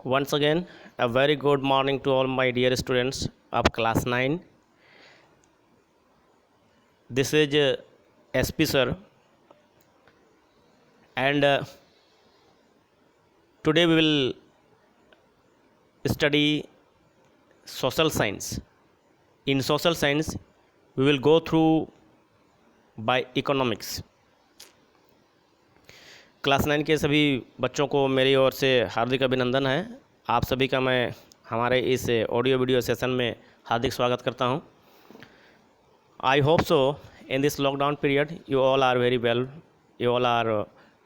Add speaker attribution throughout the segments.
Speaker 1: Once again, a very good morning to all my dear students of class 9. This is SP sir, and today we will study social science. In social science, we will go through by economics. Class 9 के सभी बच्चों को मेरी ओर से हार्दिक अभिनंदन है। आप सभी का मैं हमारे इस ऑडियो वीडियो सेशन में हार्दिक स्वागत करता हूं। I hope so in this lockdown period you all are very well, you all are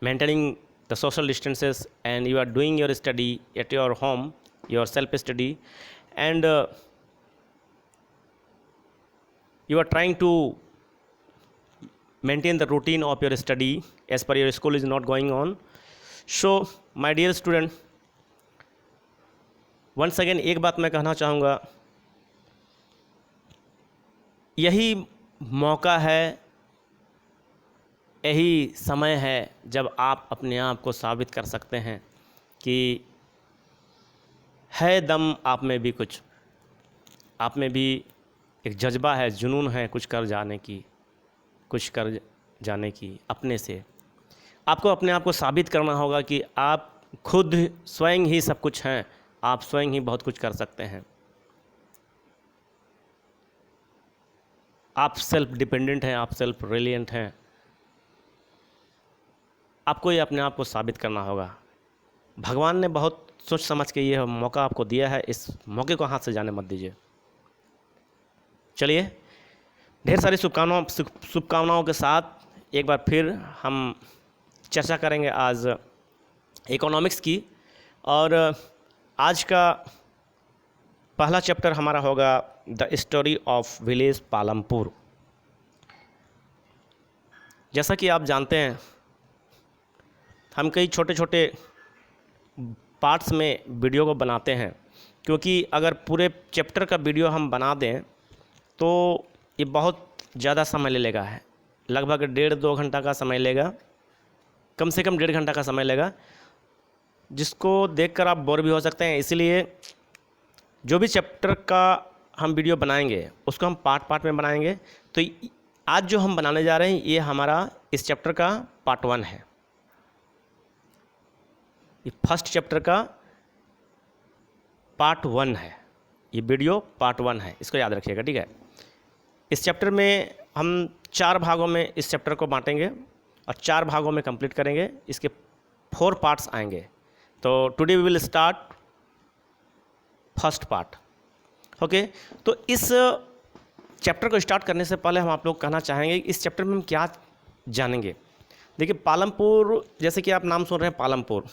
Speaker 1: maintaining the social distances and you are doing your study at your home, your self study, and you are trying to maintain the routine of your study as per your school is not going on. So my dear student, once again एक बात मैं कहना चाहूँगा, यही मौका है, यही समय है जब आप अपने आप को साबित कर सकते हैं कि है दम आप में भी, कुछ आप में भी एक जज्बा है, जुनून है कुछ कर जाने की अपने से। आपको अपने आप को साबित करना होगा कि आप खुद स्वयं ही सब कुछ हैं, आप स्वयं ही बहुत कुछ कर सकते हैं। आप सेल्फ डिपेंडेंट हैं, आप सेल्फ रिलिएंट हैं। आपको ये अपने आप को साबित करना होगा। भगवान ने बहुत सोच समझ के ये मौका आपको दिया है, इस मौके को हाथ से जाने मत दीजिए। चलिए, ढेर सारी शुभकामनाओं के साथ एक बार फिर हम चर्चा करेंगे आज इकोनॉमिक्स की। और आज का पहला चैप्टर हमारा होगा the story of village Palampur. जैसा कि आप जानते हैं, हम कई छोटे छोटे पार्ट्स में वीडियो को बनाते हैं, क्योंकि अगर पूरे चैप्टर का वीडियो हम बना दें तो ये बहुत ज़्यादा समय ले लेगा है। लगभग 1.5-2 घंटा का समय लेगा, कम से कम 1.5 घंटा का समय लेगा, जिसको देखकर आप बोर भी हो सकते हैं। इसलिए जो भी चैप्टर का हम वीडियो बनाएंगे उसको हम पार्ट में बनाएंगे। तो आज जो हम बनाने जा रहे हैं ये हमारा इस चैप्टर का पार्ट 1 है। ये फर्स्ट चैप्टर का पार्ट 1 है, ये वीडियो पार्ट 1 है, इसको याद रखिएगा, ठीक है। इस चैप्टर में हम 4 भागों में इस चैप्टर को बांटेंगे और 4 भागों में कंप्लीट करेंगे। इसके 4 पार्ट्स आएंगे। तो today we will start first part. Okay, तो इस चैप्टर को स्टार्ट करने से पहले हम आप लोग कहना चाहेंगे इस चैप्टर में हम क्या जानेंगे। देखिए, पालमपुर, जैसे कि आप नाम सुन रहे हैं पालमपुर,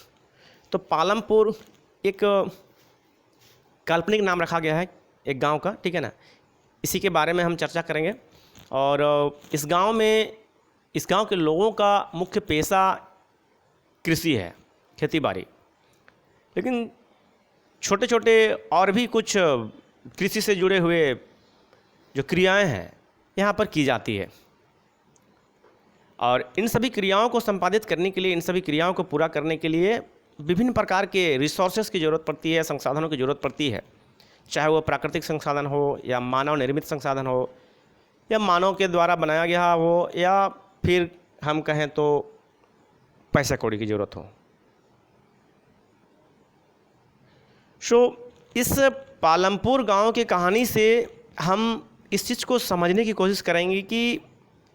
Speaker 1: तो पालमपुर एक काल्पनिक नाम रखा गया है एक गांव का, ठीक है ना। इसी के बारे में हम चर्चा करेंगे। और इस गांव के लोगों का मुख्य पेशा कृषि है, खेती बाड़ी। लेकिन छोटे छोटे और भी कुछ कृषि से जुड़े हुए जो क्रियाएं हैं यहाँ पर की जाती है। और इन सभी क्रियाओं को संपादित करने के लिए, इन सभी क्रियाओं को पूरा करने के लिए विभिन्न प्रकार के रिसोर्सेज की ज़रूरत पड़ती है, संसाधनों की ज़रूरत पड़ती है। चाहे वो प्राकृतिक संसाधन हो या मानव निर्मित संसाधन हो या मानव के द्वारा बनाया गया हो, या फिर हम कहें तो पैसा कौड़ी की ज़रूरत हो। इस पालमपुर गांव की कहानी से हम इस चीज़ को समझने की कोशिश करेंगे कि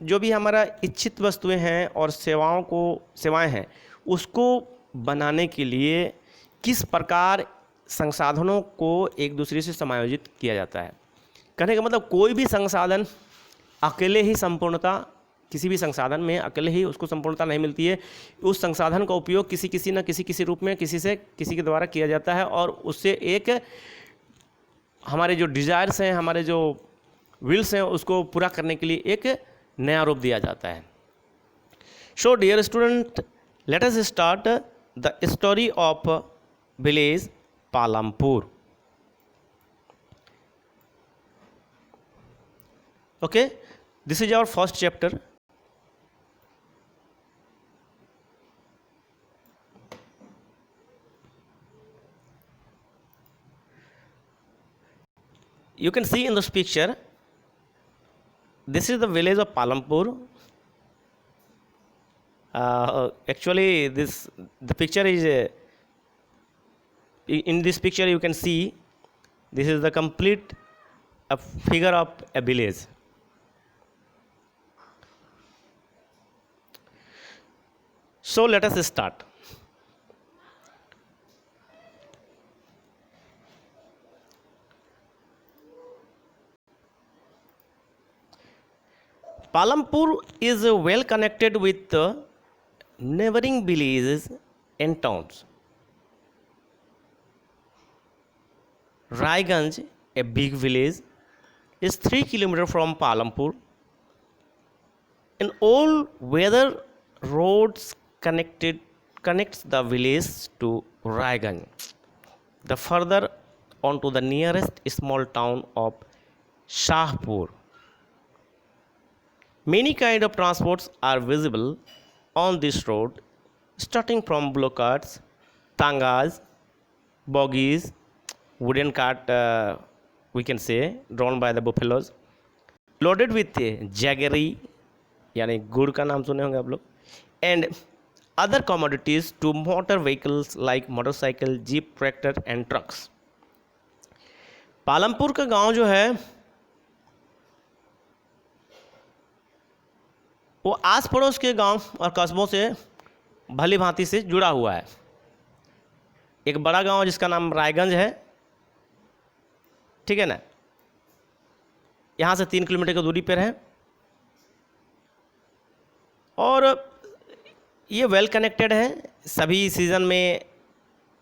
Speaker 1: जो भी हमारा इच्छित वस्तुएं हैं और सेवाएं हैं, उसको बनाने के लिए किस प्रकार संसाधनों को एक दूसरे से समायोजित किया जाता है। कहने का मतलब, कोई भी संसाधन अकेले ही संपूर्णता, किसी भी संसाधन में अकेले ही उसको संपूर्णता नहीं मिलती है। उस संसाधन का उपयोग किसी न किसी रूप में किसी के द्वारा किया जाता है, और उससे एक हमारे जो डिज़ायर्स हैं, हमारे जो विल्स हैं, उसको पूरा करने के लिए एक नया रूप दिया जाता है। So dear student, let us start the story of village Palampur. Okay, this is our first chapter. you can see in this picture, this is the village of Palampur. Actually the picture is in this picture you can see this is the complete figure of a village. So let us start. Palampur is well connected with the neighboring villages and towns. Raiganj, a big village, is 3 kilometers from Palampur. An all-weather roads connects the village to Raiganj. The further onto the nearest small town of Shahpur. Many kind of transports are visible on this road, starting from bullock carts, tangas, bogies, wooden cart, we can say, drawn by the buffaloes, loaded with jaggery, यानी गुड़ का नाम सुने होंगे आप लोग, and other commodities to motor vehicles like motorcycle, jeep, tractor and trucks. Palampur का गांव जो है वो आस पड़ोस के गांव और कस्बों से भली भांति से जुड़ा हुआ है। एक बड़ा गांव जिसका नाम रायगंज है, ठीक है ना, यहाँ से 3 किलोमीटर की दूरी पर है और ये वेल कनेक्टेड है। सभी सीज़न में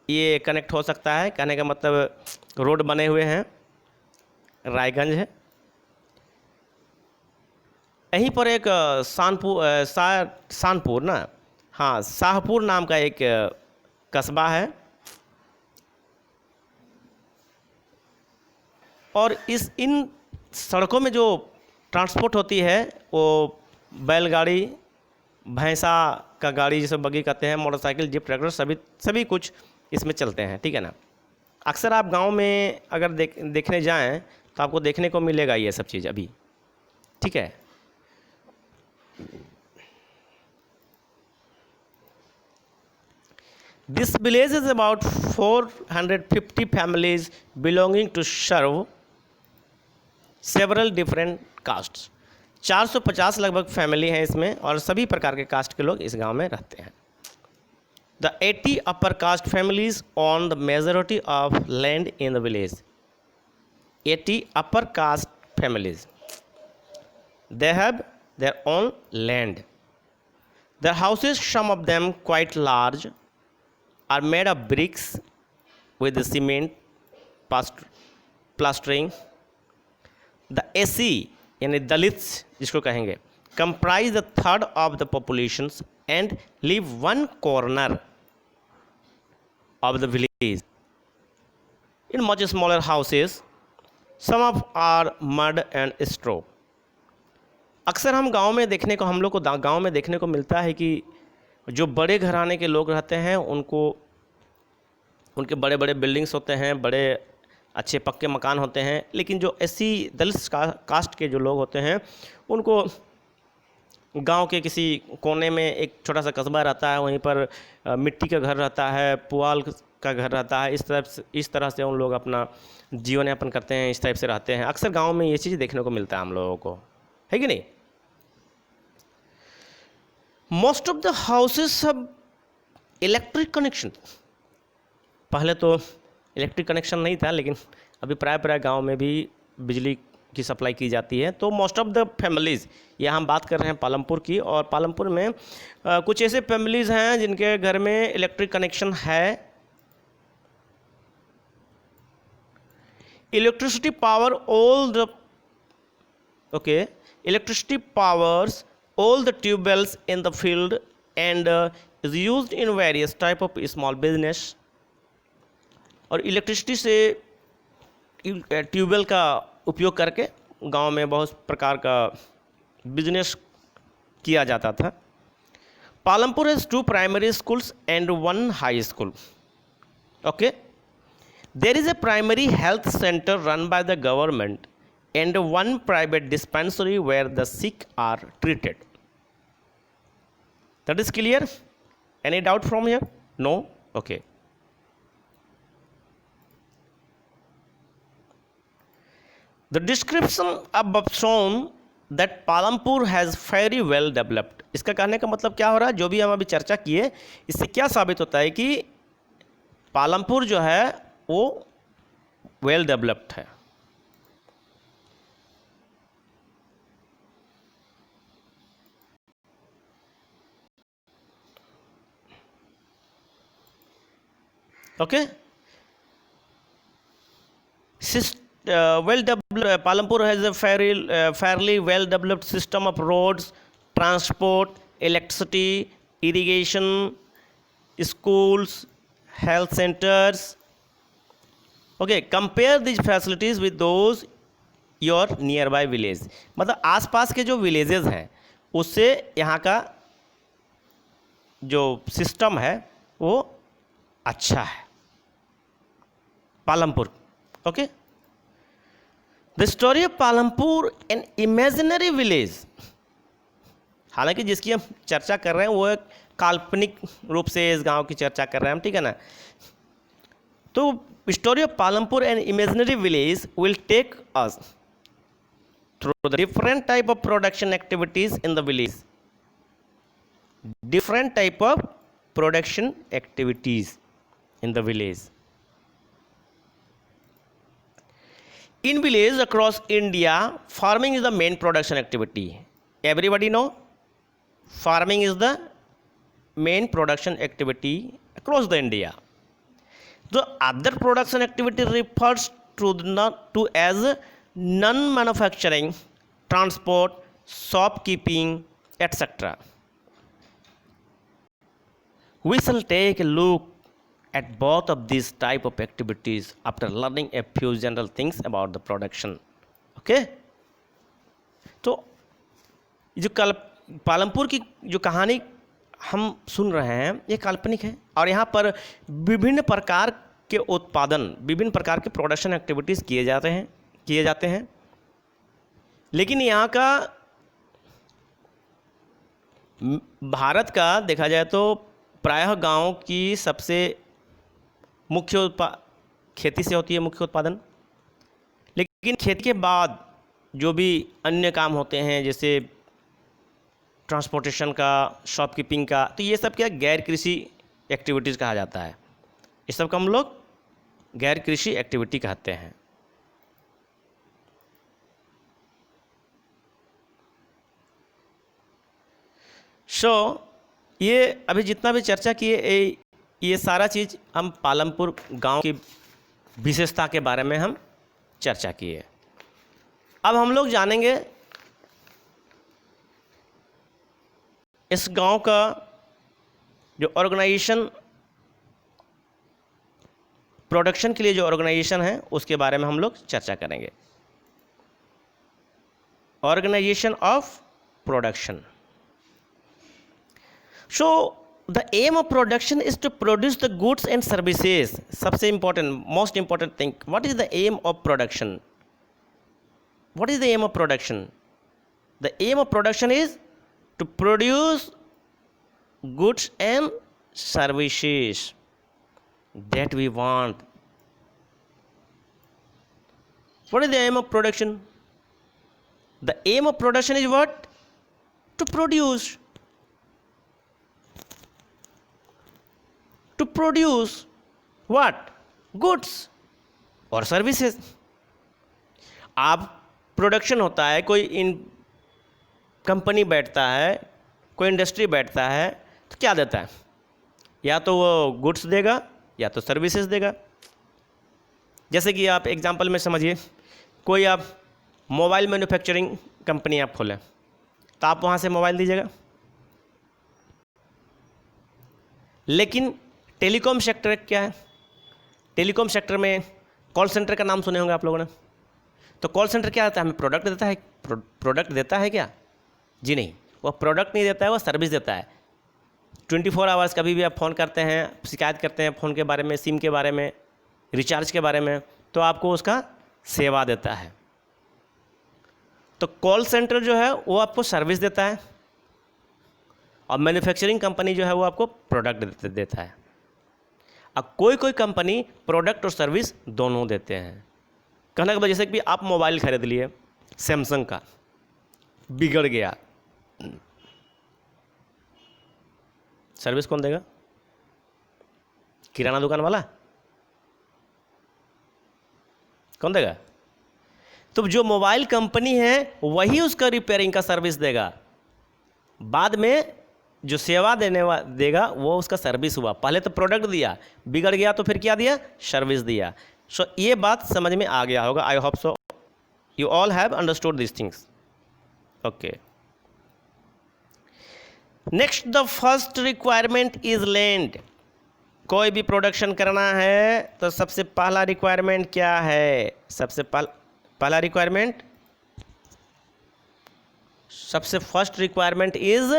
Speaker 1: ये कनेक्ट हो सकता है, कहने का मतलब रोड बने हुए हैं। रायगंज है, यहीं पर एक शाहपुर ना, हाँ, शाहपुर नाम का एक कस्बा है और इन सड़कों में जो ट्रांसपोर्ट होती है वो बैलगाड़ी, भैंसा का गाड़ी जिसे बगी कहते हैं, मोटरसाइकिल, जीप, ट्रैक्टर, सभी कुछ इसमें चलते हैं, ठीक है ना। अक्सर आप गांव में अगर देखने जाएं तो आपको देखने को मिलेगा ये सब चीज़ अभी, ठीक है। This village is about 450 families belonging to serve several different castes. 450 लगभग फैमिली हैं इसमें और सभी प्रकार के कास्ट के लोग इस गांव में रहते हैं। The 80 upper caste families own the majority of land in the village. 80 upper caste families, they have their own land. Their houses, some of them quite large, are made of bricks with the cement plastering. The SC यानी Dalits जिसको कहेंगे comprise the third of the populations and live one corner of the village in much smaller houses. Some of are mud and straw. अक्सर हम लोग को गांव में देखने को मिलता है कि जो बड़े घराने के लोग रहते हैं उनके बड़े बड़े बिल्डिंग्स होते हैं, बड़े अच्छे पक्के मकान होते हैं, लेकिन जो ऐसी दलित कास्ट के जो लोग होते हैं उनको गांव के किसी कोने में एक छोटा सा कस्बा रहता है, वहीं पर मिट्टी का घर रहता है, पुआल का घर रहता है। इस तरह से उन लोग अपना जीवन यापन करते हैं, इस टाइप से रहते हैं। अक्सर गांव में ये चीज़ देखने को मिलता है हम लोगों को, है कि नहीं। Most of the houses have electric connection. पहले तो इलेक्ट्रिक कनेक्शन नहीं था, लेकिन अभी प्राय गांव में भी बिजली की सप्लाई की जाती है। तो मोस्ट ऑफ द फैमिलीज़, ये हम बात कर रहे हैं पालमपुर की, और पालमपुर में कुछ ऐसे फैमिलीज़ हैं जिनके घर में इलेक्ट्रिक कनेक्शन है। Electricity power electricity powers all the tubewells in the field and is used in various type of small business. और इलेक्ट्रिसिटी से ट्यूबवेल का उपयोग करके गांव में बहुत प्रकार का बिजनेस किया जाता था। Palampur has 2 primary schools and 1 high school. Okay, There is a primary health center run by the government and one private dispensary where the sick are treated. That is clear? Any doubt from here? No? Okay. The description above shown that Palampur has very well developed. इसका कहने का मतलब क्या हो रहा है, जो भी हम अभी चर्चा किए इससे क्या साबित होता है कि पालमपुर जो है वो वेल डेवलप्ड है. Okay. Palampur has a fairly well developed system of roads, transport, electricity, irrigation, schools, health centers. Okay, compare these facilities with those your nearby village. मतलब आसपास के जो villages हैं उससे यहाँ का जो सिस्टम है वो अच्छा है. Palampur. Okay. The story of Palampur an imaginary village. हालांकि जिसकी हम चर्चा कर रहे हैं वो एक काल्पनिक रूप से इस गांव की चर्चा कर रहे हैं हम, ठीक है ना. तो story of Palampur an imaginary village will take us through the different type of production activities in the village. Different type of production activities in the village. In villages across India, farming is the main production activity. Everybody know? Farming is the main production activity across the India. The other production activity refers to as non-manufacturing, transport, shopkeeping, etc. We shall take a look at both of these type of activities after learning a few general things about the production. Okay. तो जो पालमपुर की जो कहानी हम सुन रहे हैं ये काल्पनिक है और यहाँ पर विभिन्न प्रकार के उत्पादन, विभिन्न प्रकार के प्रोडक्शन एक्टिविटीज़ किए जाते हैं. लेकिन यहाँ का भारत का देखा जाए तो प्रायः गांव की सबसे मुख्य खेती से होती है मुख्य उत्पादन. लेकिन खेती के बाद जो भी अन्य काम होते हैं जैसे ट्रांसपोर्टेशन का, शॉपकीपिंग का, तो ये सब क्या गैर कृषि एक्टिविटीज़ कहा जाता है. इस सब को हम लोग गैर कृषि एक्टिविटी कहते हैं. ये अभी जितना भी चर्चा किए ये सारा चीज़ हम पालमपुर गांव की विशेषता के बारे में हम चर्चा किए. अब हम लोग जानेंगे इस गांव का जो ऑर्गेनाइजेशन, प्रोडक्शन के लिए जो ऑर्गेनाइजेशन है उसके बारे में हम लोग चर्चा करेंगे. Organisation of production. The aim of production is to produce the goods and services. सबसे important, most important thing. What is the aim of production? What is the aim of production? The aim of production is to produce goods and services that we want. What is the aim of production? The aim of production is what? To produce. To produce what? Goods और services. आप production होता है, कोई इन company बैठता है, कोई industry बैठता है तो क्या देता है? या तो वो गुड्स देगा या तो सर्विसेज देगा. जैसे कि आप एग्जांपल में समझिए, कोई आप मोबाइल मैन्युफैक्चरिंग कंपनी आप खोलें तो आप वहाँ से मोबाइल दीजिएगा. लेकिन टेलीकॉम सेक्टर क्या है? टेलीकॉम सेक्टर में कॉल सेंटर का नाम सुने होंगे आप लोगों ने. तो कॉल सेंटर क्या होता है? हमें प्रोडक्ट देता है. प्रोडक्ट देता है क्या? जी नहीं, वो प्रोडक्ट नहीं देता है, वो सर्विस देता है. 24 आवर्स कभी भी आप फ़ोन करते हैं, शिकायत करते हैं फ़ोन के बारे में, सिम के बारे में, रिचार्ज के बारे में, तो आपको उसका सेवा देता है। तो कॉल सेंटर जो है वो आपको सर्विस देता है, और मैन्युफैक्चरिंग कंपनी जो है वो आपको प्रोडक्ट देता है। अब कोई कोई कंपनी प्रोडक्ट और सर्विस दोनों देते हैं। कहने के बाद जैसे कि आप मोबाइल खरीद लिए सैमसंग का, बिगड़ गया, सर्विस कौन देगा? किराना दुकान वाला कौन देगा? तो जो मोबाइल कंपनी है वही उसका रिपेयरिंग का सर्विस देगा। बाद में जो सेवा देगा वो उसका सर्विस हुआ। पहले तो प्रोडक्ट दिया, बिगड़ गया तो फिर क्या दिया? सर्विस दिया। सो ये बात समझ में आ गया होगा। आई hope so you all have understood this things. Okay, next the first requirement is land. कोई भी प्रोडक्शन करना है तो सबसे पहला रिक्वायरमेंट क्या है? सबसे पहला रिक्वायरमेंट, सबसे first requirement is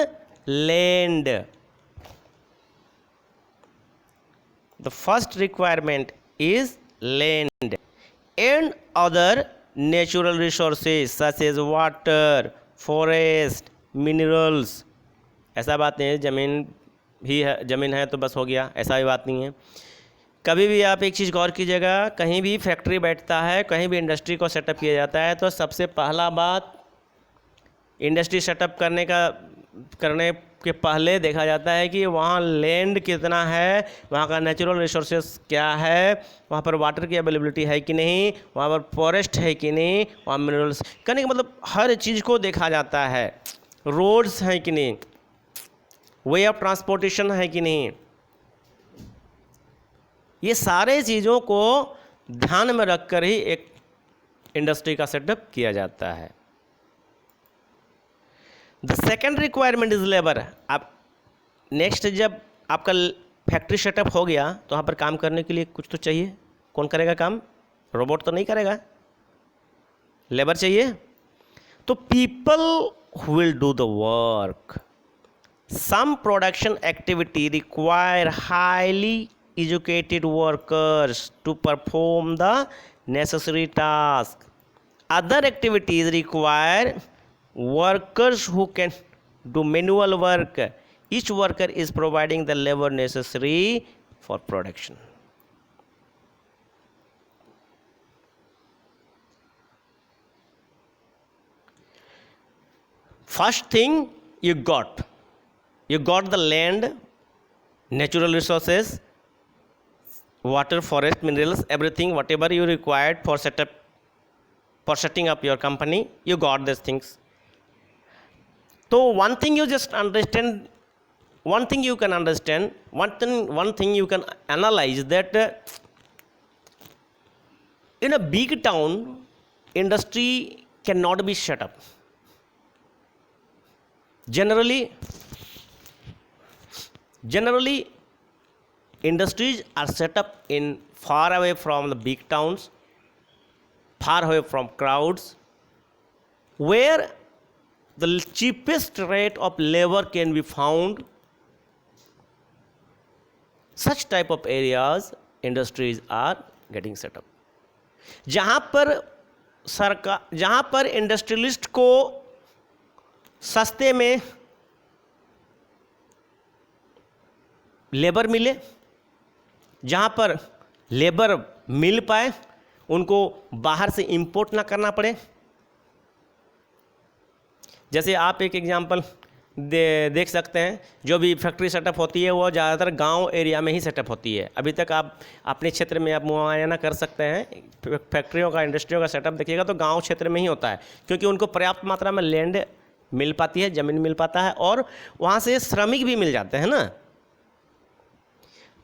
Speaker 1: land. The first requirement is land and other natural resources such as water, forest, minerals. ऐसा बात नहीं है ज़मीन ही है, ज़मीन है तो बस हो गया, ऐसा भी बात नहीं है। कभी भी आप एक चीज़ गौर कीजिएगा, कहीं भी फैक्ट्री बैठता है, कहीं भी इंडस्ट्री को सेटअप किया जाता है, तो सबसे पहला बात इंडस्ट्री सेटअप करने के पहले देखा जाता है कि वहाँ लैंड कितना है, वहाँ का नेचुरल रिसोर्सेस क्या है, वहाँ पर वाटर की अवेलेबिलिटी है कि नहीं, वहाँ पर फॉरेस्ट है कि नहीं, वहाँ मिनरल्स, कहने का मतलब हर चीज़ को देखा जाता है। रोड्स हैं कि नहीं, वे ऑफ ट्रांसपोर्टेशन है कि नहीं, ये सारे चीज़ों को ध्यान में रखकर ही एक इंडस्ट्री का सेटअप किया जाता है। The second requirement is labour. आप नेक्स्ट जब आपका फैक्ट्री सेटअप हो गया तो वहाँ पर काम करने के लिए कुछ तो चाहिए। कौन करेगा काम? रोबोट तो नहीं करेगा, लेबर चाहिए। तो people who will do the work. Some production activity require highly educated workers to perform the necessary task. Other activities require workers who can do manual work. Each worker is providing the labor necessary for production. First thing you got the land, natural resources, water, forest, minerals, everything, whatever you required for setting up your company, you got these things. So one thing you just understand, one thing you can understand, one thing you can analyze, that in a big town, industry cannot be set up. Generally industries are set up in far away from the big towns, far away from crowds, where the cheapest rate of labor can be found. Such type of areas industries are getting set up. जहाँ पर industrialist को सस्ते में labour मिले, जहाँ पर labour मिल पाए, उनको बाहर से इंपोर्ट ना करना पड़े। जैसे आप एक एग्जांपल देख सकते हैं, जो भी फैक्ट्री सेटअप होती है वो ज़्यादातर गांव एरिया में ही सेटअप होती है। अभी तक आप अपने क्षेत्र में आप मुआयना कर सकते हैं, फैक्ट्रियों का, इंडस्ट्रियों का सेटअप देखिएगा तो गांव क्षेत्र में ही होता है, क्योंकि उनको पर्याप्त मात्रा में लैंड मिल पाती है, ज़मीन मिल पाता है, और वहाँ से श्रमिक भी मिल जाते हैं ना।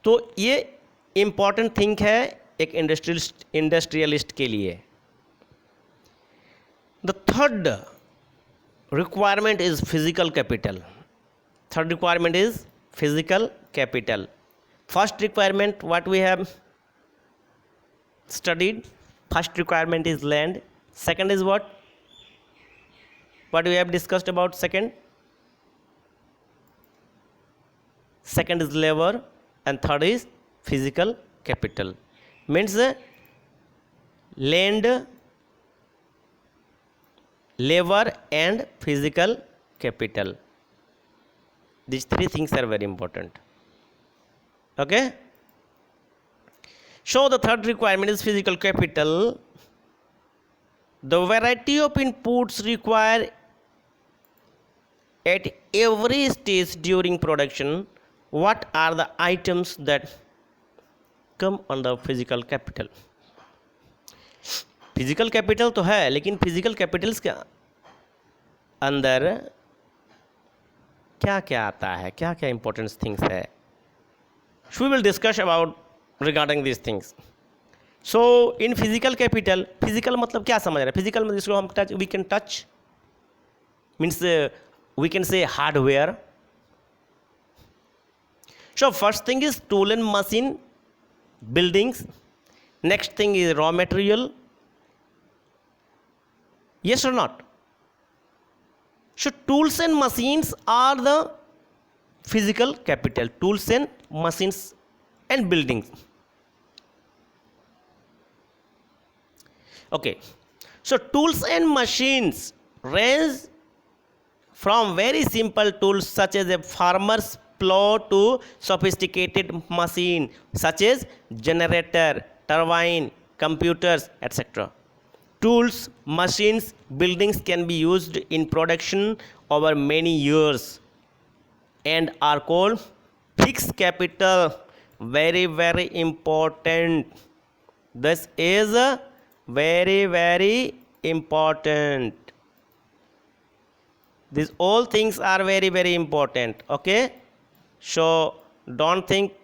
Speaker 1: तो ये इम्पॉर्टेंट थिंग है एक इंडस्ट्रियलिस्ट के लिए। The third requirement is physical capital. Third requirement is physical capital. First requirement, what we have studied, first requirement is land. Second is what we have discussed about second is labor, and third is physical capital. Means land, labour and physical capital. These three things are very important. Okay. So the third requirement is physical capital. The variety of inputs required at every stage during production. What are the items that come under physical capital? Physical capital तो है, लेकिन physical Capitals के अंदर क्या क्या आता है, क्या क्या इंपॉर्टेंट थिंग्स है. So we will discuss about regarding this things. So in physical capital, physical मतलब क्या समझ रहे हैं? फिजिकल मतलब जिसको हम touch, we can touch, means we can say hardware. So first thing is tool and machine, buildings. Next thing is raw material. Yes or not? So tools and machines are the physical capital. Tools and machines and buildings. Okay. So tools and machines range from very simple tools such as a farmer's plow to sophisticated machine such as generator, turbine, computers, etc. Tools, machines, buildings can be used in production over many years and are called fixed capital. Very, very important. This is very, very important. These all things are very, very important. Okay. So don't think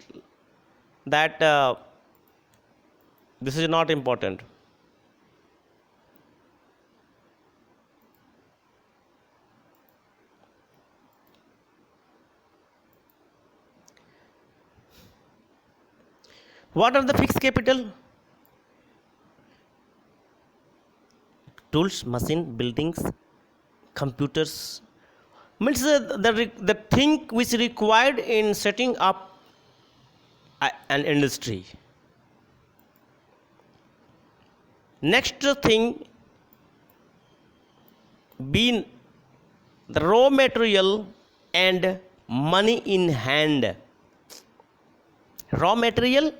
Speaker 1: that this is not important. What are the fixed capital? Tools, machine, buildings, computers. Means the thing which required in setting up an industry. Next thing being the raw material and money in hand. Raw material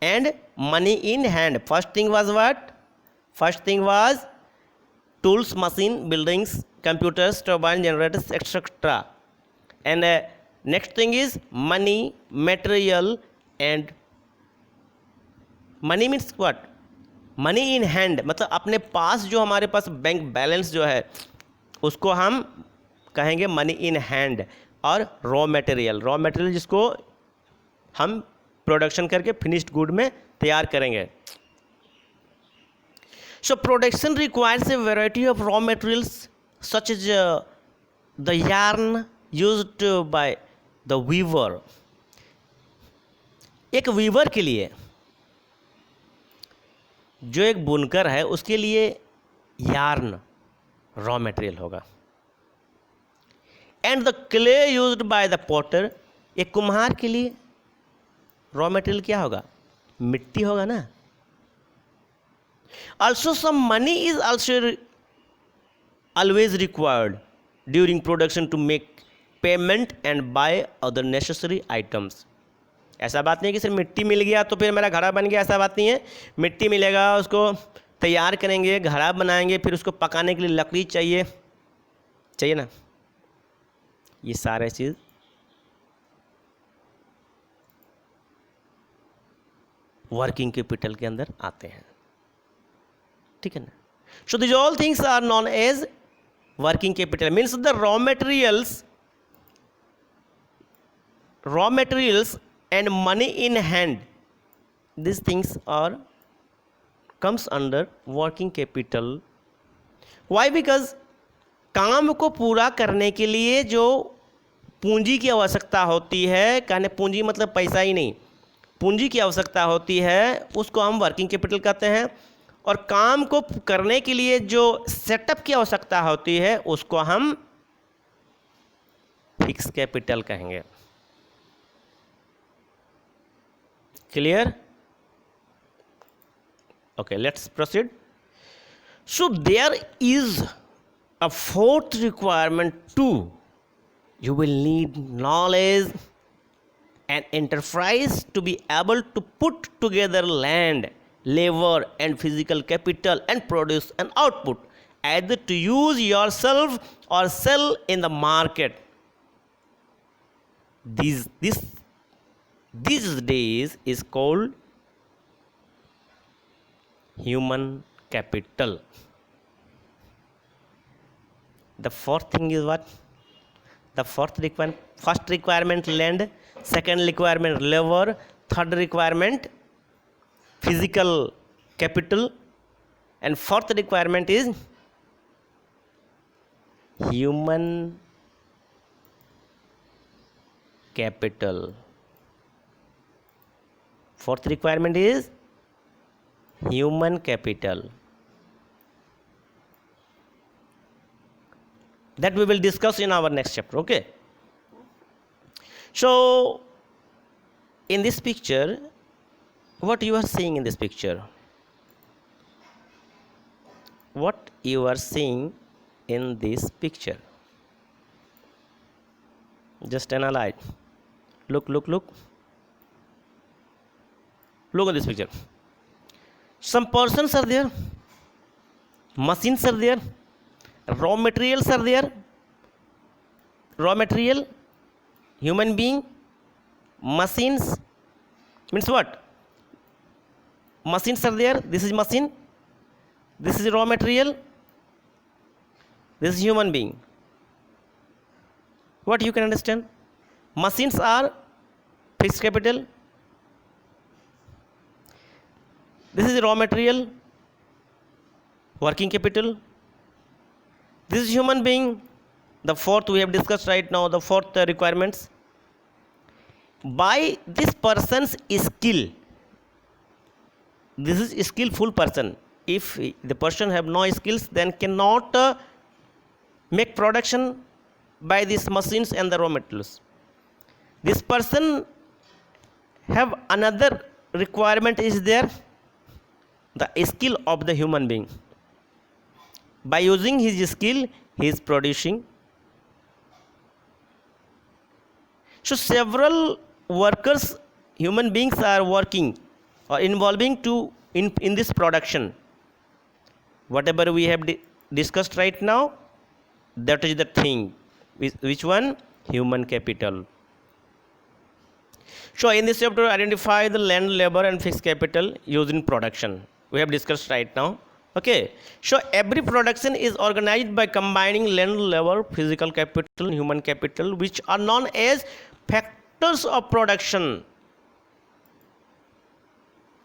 Speaker 1: and money in hand. First thing was what? First thing was tools, machine, buildings, computers, turbine, generators, etc. And next thing is money, material, and money means what? Money in hand मतलब अपने पास जो हमारे पास bank balance जो है उसको हम कहेंगे money in hand. और रॉ मटेरियल जिसको हम प्रोडक्शन करके फिनिश्ड गुड में तैयार करेंगे. So production requires a variety of raw materials such as the yarn used by the weaver. एक वीवर के लिए, जो एक बुनकर है, उसके लिए यार्न रॉ मटेरियल होगा. And the clay used by the potter, एक कुम्हार के लिए रॉ मटेरियल क्या होगा? मिट्टी होगा ना. Also some money is also always required during production to make payment and buy other necessary items. ऐसा बात नहीं है कि सिर्फ मिट्टी मिल गया तो फिर मेरा घड़ा बन गया, ऐसा बात नहीं है. मिट्टी मिलेगा, उसको तैयार करेंगे, घड़ा बनाएंगे, फिर उसको पकाने के लिए लकड़ी चाहिए ना. ये सारे चीज़ वर्किंग कैपिटल के अंदर आते हैं. ठीक है ना. So this all things are known as working capital. Means the raw materials and money in hand, this things are comes under working capital. Why? Because काम को पूरा करने के लिए जो पूंजी की आवश्यकता होती है, कहने पूंजी मतलब पैसा ही नहीं, पूंजी की आवश्यकता होती है, उसको हम वर्किंग कैपिटल कहते हैं. और काम को करने के लिए जो सेटअप की आवश्यकता होती है उसको हम फिक्स कैपिटल कहेंगे. Clear? Okay, let's proceed. So there is a fourth requirement too. You will need knowledge and enterprise to be able to put together land, labor, and physical capital and produce an output, either to use yourself or sell in the market. These days is called human capital. The fourth thing is what? The first requirement land, second requirement labor, third requirement physical capital, and fourth requirement is human capital. Fourth requirement is human capital. That we will discuss in our next chapter. Okay. So in this picture, what you are seeing in this picture? What you are seeing in this picture? Just analyze. Look at this picture. Some persons are there, machines are there, raw materials are there. Raw material, human being, machines, means what? Machines are there. This is machine, this is raw material, this is human being. What you can understand? Machines are fixed capital, this is raw material, working capital, this is human being. The fourth we have discussed right now, the fourth requirements. By this person's skill, this is a skillful person. If the person have no skills, then cannot make production by these machines and the raw materials. This person have another requirement is there, the skill of the human being. By using his skill, he is producing. So several workers, human beings are working or involving in this production. Whatever we have discussed right now, that is the thing. Which one? Human capital. So in this chapter, identify the land, labor, and fixed capital used in production. We have discussed right now. Okay. So every production is organized by combining land, labor, physical capital, human capital, which are known as factors of production.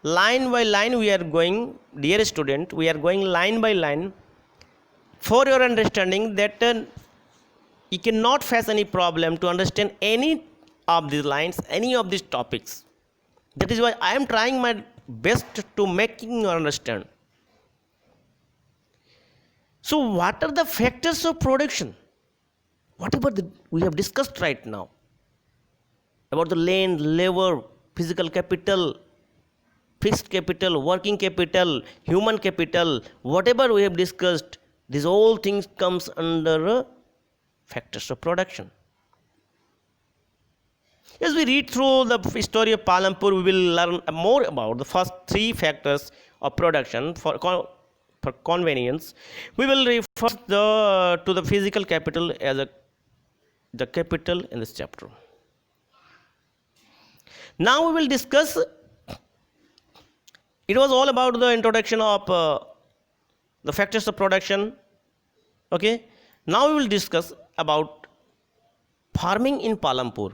Speaker 1: Line by line we are going, dear student, we are going line by line for your understanding that you cannot face any problem to understand any of these lines, any of these topics. That is why I am trying my best to making you understand. So what are the factors of production? Whatever we have discussed right now about the land, labor, physical capital, fixed capital, working capital, human capital, whatever we have discussed, these all things comes under factors of production. As we read through the story of Palampur, we will learn more about the first three factors of production. For convenience, we will refer to the physical capital as the capital in this chapter. Now we will discuss. It was all about the introduction of the factors of production. Okay. Now we will discuss about farming in Palampur.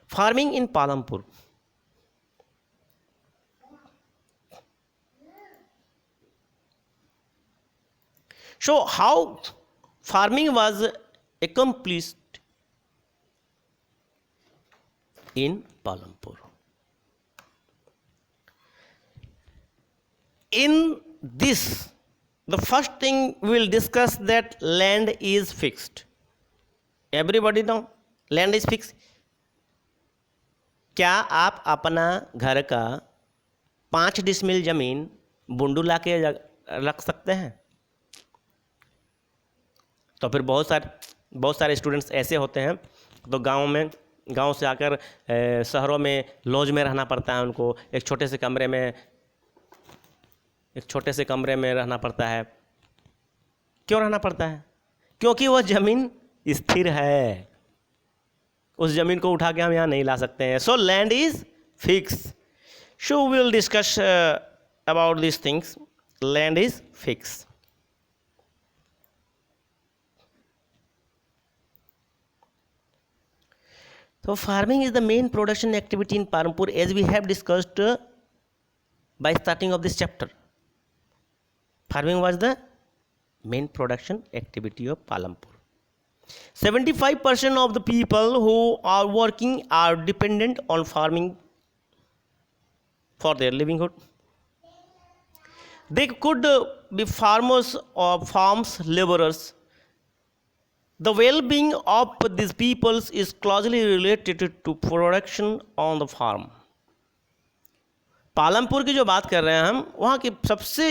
Speaker 1: Farming in Palampur. So how farming was accomplished in Palampur? In this, the first thing we will discuss that land is fixed. Everybody know land is fixed. क्या आप अपना घर का 5 decimal जमीन बुंडू ला के रख सकते हैं? तो फिर बहुत सारे स्टूडेंट्स ऐसे होते हैं, तो गांव से आकर शहरों में लॉज में रहना पड़ता है उनको, एक छोटे से कमरे में रहना पड़ता है। क्यों रहना पड़ता है? क्योंकि वह ज़मीन स्थिर है, उस ज़मीन को उठा के हम यहाँ नहीं ला सकते हैं। So land is fix. So we will discuss about this things. Land is fix. So farming is the main production activity in Palanpur, as we have discussed by starting of this chapter. Farming was the main production activity of Palanpur. 75% of the people who are working are dependent on farming for their livelihood. They could be farmers or farms laborers. The well-being of these peoples is closely related to production on the farm. Palampur की जो बात कर रहे हैं हम, वहाँ की सबसे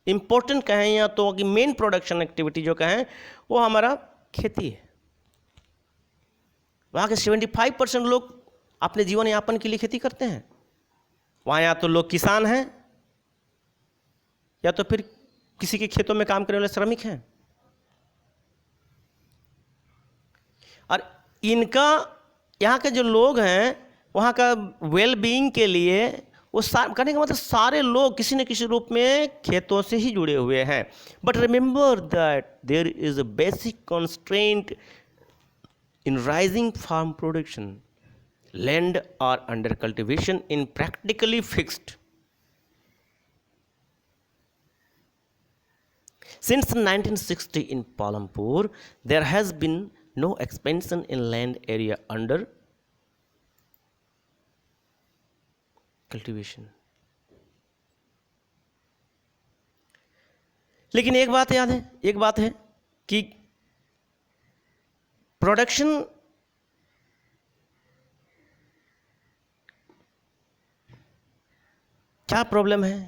Speaker 1: इम्पोर्टेंट कहें या तो कि मेन प्रोडक्शन एक्टिविटी जो कहें वो हमारा खेती है। वहाँ के 75% लोग अपने जीवन यापन के लिए खेती करते हैं। वहाँ या तो लोग किसान हैं या तो फिर किसी के खेतों में काम करने वाले श्रमिक हैं। और इनका यहाँ के जो लोग हैं वहाँ का वेल बीइंग के लिए वो करने का मतलब सारे लोग किसी न किसी रूप में खेतों से ही जुड़े हुए हैं। But remember that there is a basic constraint in raising farm production. Land are under cultivation in practically fixed. Since 1960 in Palanpur, there has been no expansion in land area under cultivation. लेकिन एक बात है कि production क्या problem है?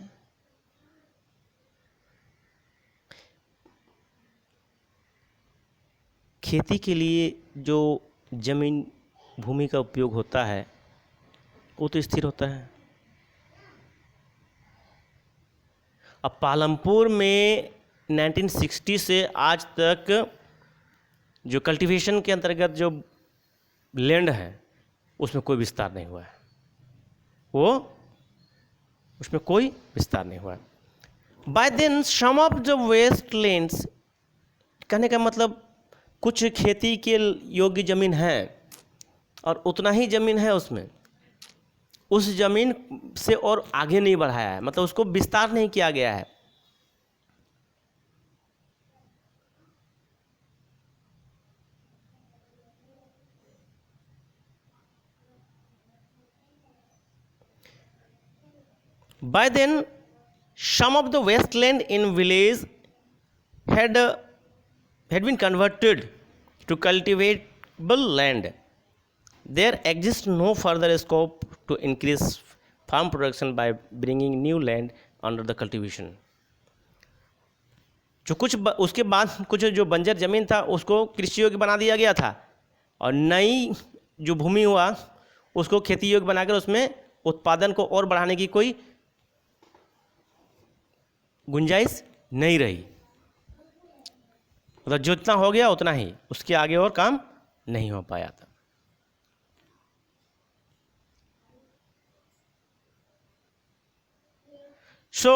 Speaker 1: खेती के लिए जो जमीन भूमि का उपयोग होता है वो तो स्थिर होता है। अब पालमपुर में 1960 से आज तक जो कल्टीवेशन के अंतर्गत जो लैंड है उसमें कोई विस्तार नहीं हुआ है, उसमें कोई विस्तार नहीं हुआ है। By then some of the waste lands, कहने का मतलब कुछ खेती के योग्य ज़मीन है और उतना ही ज़मीन है, उसमें उस ज़मीन से और आगे नहीं बढ़ाया है, मतलब उसको विस्तार नहीं किया गया है। By then, some of the wasteland in village had been converted to cultivable land. There exists no further scope to increase farm production by bringing new land under the cultivation. उसके बाद कुछ जो बंजर ज़मीन था उसको कृषि योग्य बना दिया गया था और नई जो भूमि हुआ उसको खेती योग्य बनाकर उसमें उत्पादन को और बढ़ाने की कोई गुंजाइश नहीं रही। मतलब जितना हो गया उतना ही, उसके आगे और काम नहीं हो पाया था। So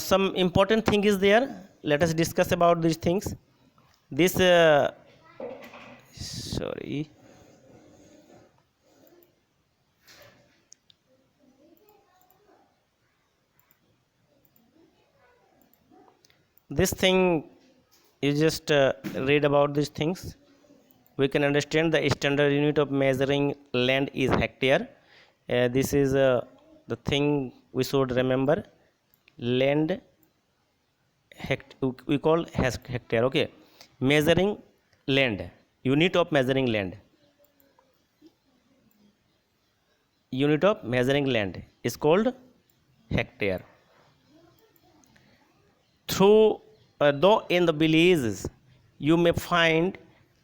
Speaker 1: some important thing is there. Let us discuss about these things. This this thing, you just read about these things. We can understand the standard unit of measuring land is hectare. This is the thing we should remember. Land we call hectare. Okay, measuring land unit of measuring land, unit of measuring land is called hectare. Though in the villages you may find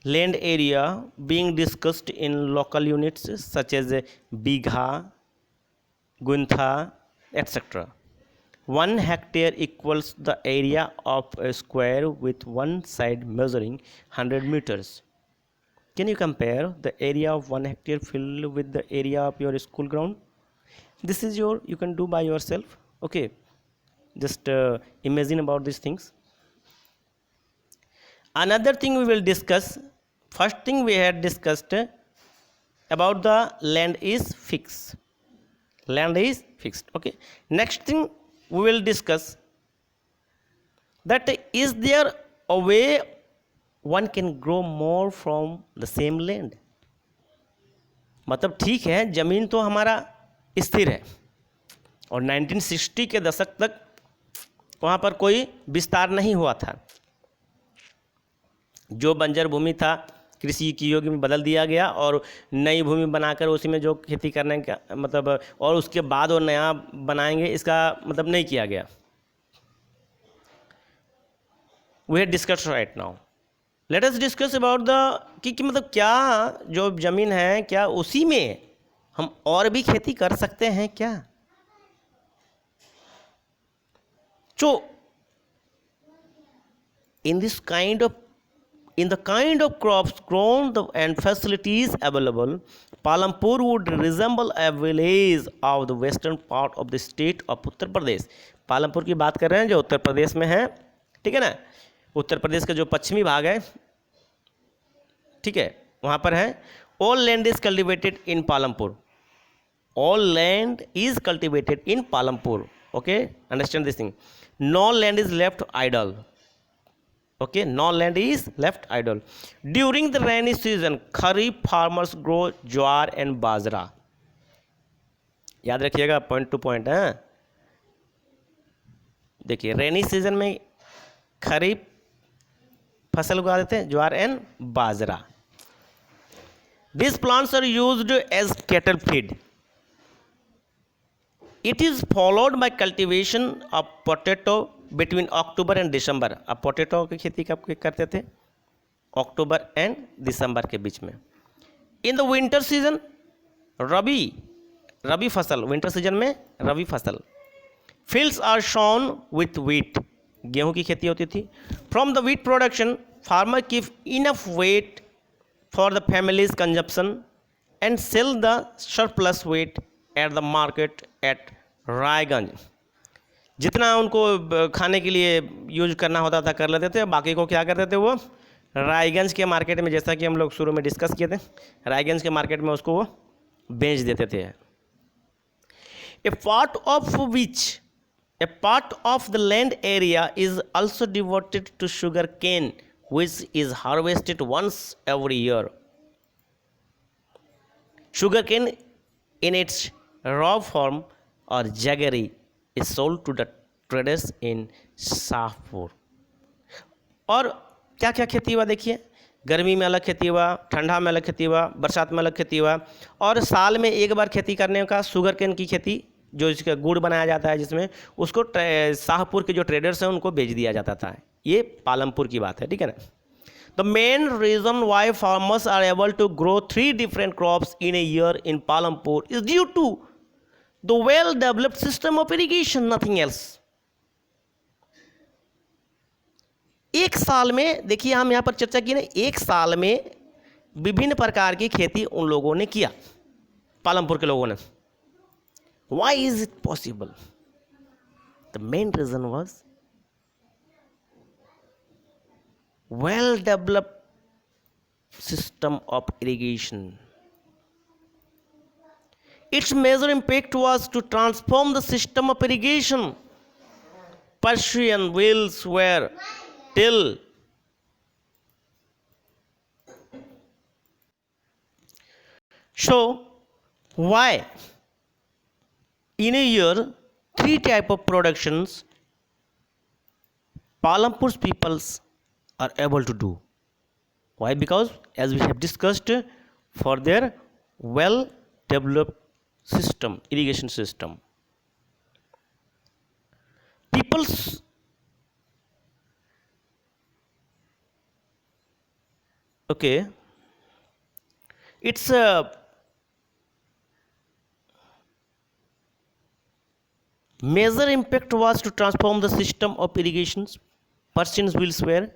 Speaker 1: land area being discussed in local units such as bigha, guntha, etc. 1 hectare equals the area of a square with one side measuring 100 meters. Can you compare the area of 1 hectare filled with the area of your school ground? This is you can do by yourself. Okay, just imagine about these things. Another thing we will discuss, first thing we had discussed about the land is fixed. Land is fixed. Okay, next thing we will discuss that is there a way one can grow more from the same land. मतलब ठीक है, ज़मीन तो हमारा स्थिर है और 1960 के दशक तक वहाँ पर कोई विस्तार नहीं हुआ था. जो बंजर भूमि था कृषि की योग्य में बदल दिया गया और नई भूमि बनाकर उसी में जो खेती करने का मतलब और उसके बाद वो नया बनाएंगे इसका मतलब नहीं किया गया. We have discussed right now. Let us discuss about the कि मतलब क्या जो ज़मीन है क्या उसी में हम और भी खेती कर सकते हैं क्या. So in the kind of crops grown and facilities available, Palampur would resemble a village of the western part of the state of Uttar Pradesh. Palampur की बात कर रहे हैं जो उत्तर प्रदेश में है, ठीक है ना. उत्तर प्रदेश का जो पश्चिमी भाग है, ठीक है, वहाँ पर है. All land is cultivated in Palampur. All land is cultivated in Palampur. Okay, understand this thing. No land is left idle. Okay, no land is left idle. During the rainy season, Kharif farmers grow jowar and बाजरा. याद रखिएगा, point two point है. देखिए, rainy season में खरीफ फसल उगा देते हैं, jowar and bajra. These plants are used as cattle feed. It is followed by cultivation of potato between October and December. अब पोटैटो की खेती कब करते थे? अक्टूबर एंड दिसंबर के बीच में. In the winter season rabi फसल, विंटर सीजन में रबी फसल. Fields are sown with wheat, गेहूं की खेती होती थी. From the wheat production farmer keep enough wheat for the families consumption and sell the surplus wheat at the market at Raiganj. जितना उनको खाने के लिए यूज करना होता था कर लेते थे, बाकी को क्या करते थे वो रायगंज के मार्केट में, जैसा कि हम लोग शुरू में डिस्कस किए थे, रायगंज के मार्केट में उसको वो बेच देते थे. A part of the land area is also devoted to sugar cane which is harvested once every year. Sugar cane in its raw form और jaggery is sold to the traders in Shahpur. और क्या क्या खेती हुआ देखिए, गर्मी में अलग खेती हुआ, ठंडा में अलग खेती हुआ, बरसात में अलग खेती हुआ, और साल में एक बार खेती करने का शुगर केन की खेती जो इसका गुड़ बनाया जाता है जिसमें उसको शाहपुर के जो ट्रेडर्स हैं उनको बेच दिया जाता था. ये पालमपुर की बात है, ठीक है ना. The main reason why farmers are able to grow 3 different crops in a year in Palampur is due to the well developed system of irrigation, nothing else. एक साल में देखिए, हम यहाँ पर चर्चा की ना, एक साल में विभिन्न प्रकार की खेती उन लोगों ने किया, पालमपुर के लोगों ने. Why is it possible? The main reason was well developed system of irrigation. Its major impact was to transform the system of irrigation. Persian wheels were till. So, why in a year 3 type of productions Palampur's peoples are able to do? Why? Because as we have discussed, for their well developed system, irrigation system. People's okay, it's a major impact was to transform the system of irrigations. Persons will swear.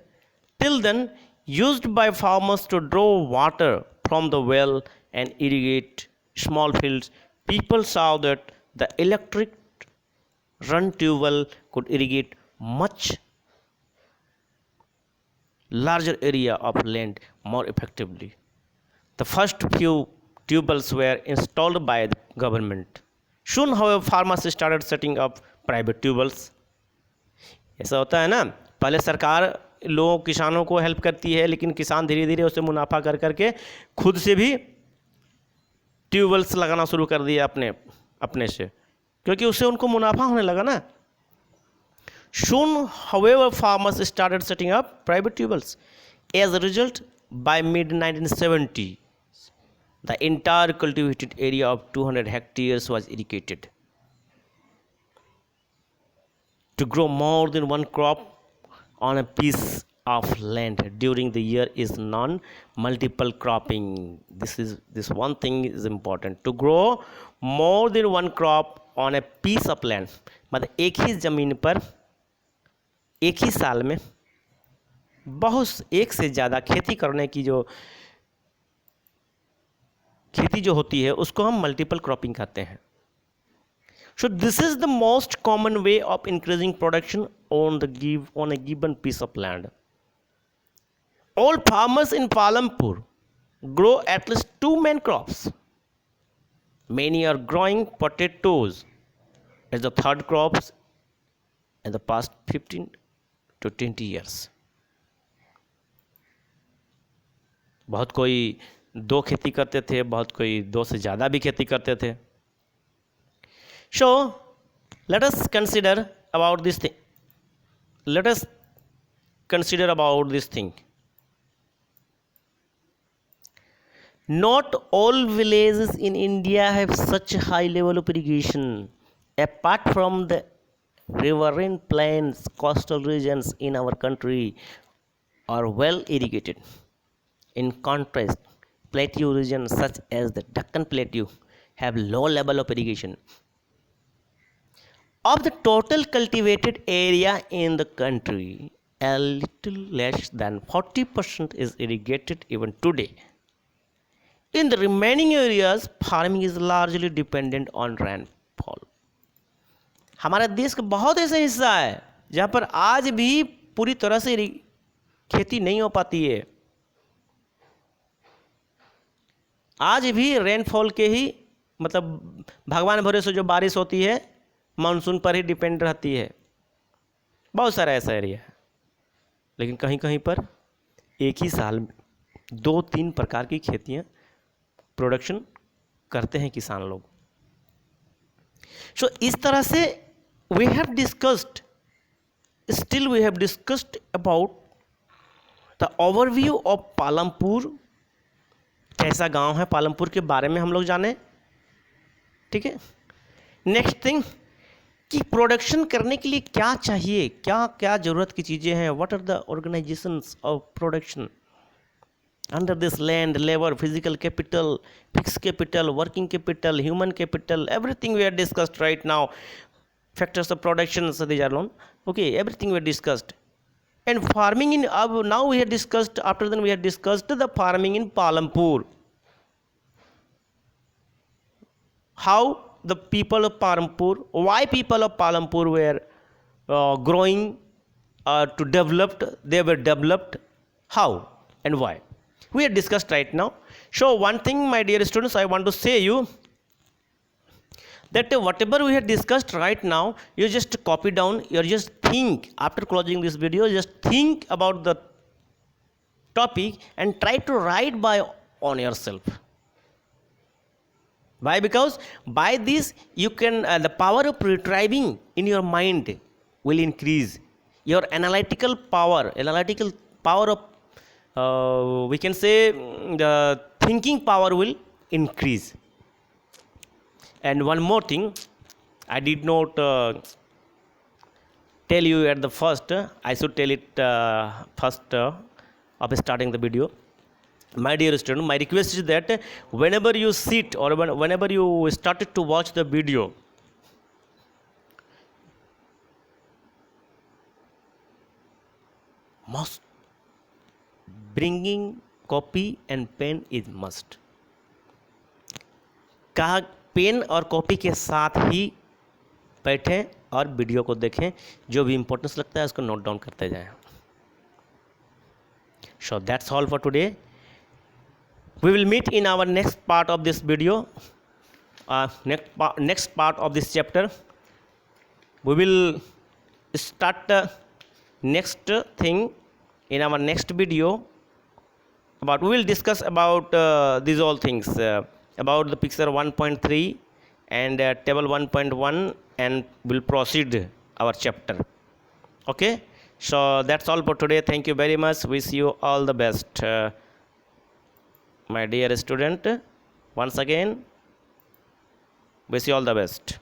Speaker 1: Till then, used by farmers to draw water from the well and irrigate small fields, people saw that the electric run tube well could irrigate much larger area of land more effectively. The first few tube wells were installed by the government. Soon, however, farmers started setting up private tube wells. ऐसा होता है ना, पहले सरकार लोगों किसानों को help करती है, लेकिन किसान धीरे धीरे उससे मुनाफा कर करके खुद से भी ट्यूबवेल्स लगाना शुरू कर दिया अपने से, क्योंकि उससे उनको मुनाफा होने लगा ना. Soon, however, farmers started setting up private tubewells. As a result, by mid-1970, the entire cultivated area of 200 hectares was irrigated. To grow more than one crop on a piece of land during the year is non-multiple cropping. This one thing is important. To grow more than one crop on a piece of land, मतलब एक ही ज़मीन पर एक ही साल में बहुत एक से ज़्यादा खेती करने की जो खेती जो होती है उसको हम मल्टीपल क्रॉपिंग कहते हैं. So this is the most common way of increasing production on a given piece of land. All farmers in Palampur grow at least two main crops. Many are growing potatoes as the third crops in the past 15 to 20 years. बहुत कोई दो खेती करते थे, बहुत कोई दो से ज़्यादा भी खेती करते थे. So let us consider about this thing. Let us consider about this thing. Not all villages in India have such a high level of irrigation. Apart from the riverine plains, coastal regions in our country are well irrigated. In contrast, plateau regions such as the Deccan Plateau have low level of irrigation. Of the total cultivated area in the country, a little less than 40% is irrigated even today. In the remaining areas, farming is largely dependent on rainfall. हमारे देश का बहुत ऐसा हिस्सा है जहाँ पर आज भी पूरी तरह से खेती नहीं हो पाती है. आज भी रेनफॉल के ही मतलब भगवान भरोसे जो बारिश होती है मानसून पर ही डिपेंड रहती है. बहुत सारा ऐसा एरिया है, लेकिन कहीं कहीं पर एक ही साल में 2-3 प्रकार की खेतियाँ प्रोडक्शन करते हैं किसान लोग. सो इस तरह से we have discussed about the overview of Palampur. कैसा गांव है पालमपुर के बारे में हम लोग जाने. ठीक है. नेक्स्ट थिंग कि प्रोडक्शन करने के लिए क्या चाहिए, क्या क्या ज़रूरत की चीज़ें हैं. What are the organisations of production under this: land, labor, physical capital, fixed capital, working capital, human capital. Everything we have discussed right now. Factors of production, so these are known. Okay, everything we have discussed. And farming in now we have discussed, after then we have discussed the farming in Palampur. How the people of Palampur, why people of Palampur were growing to developed, they were developed, how and why. We have discussed right now. So one thing, my dear students, I want to say you that whatever we have discussed right now, you just copy down, you just think after closing this video, just think about the topic and try to write by on yourself. Why? Because by this you can the power of retrieving in your mind will increase. Your analytical power of we can say the thinking power will increase. And one more thing, I did not tell you at the first. I should tell it first of starting the video. My dear student, my request is that whenever you sit or whenever you started to watch the video, must bringing copy and pen is must. कहा pen और copy के साथ ही बैठें और video को देखें, जो भी इंपॉर्टेंस लगता है उसको नोट डाउन करते जाएं. So that's all for today. We will meet in our next part of this video, next part of this chapter. We will start the next thing in our next video. But we will discuss about these all things, about the picture 1.3 and table 1.1, and will proceed our chapter. Okay, so that's all for today. Thank you very much. Wish you all the best, my dear student. Once again, wish you all the best.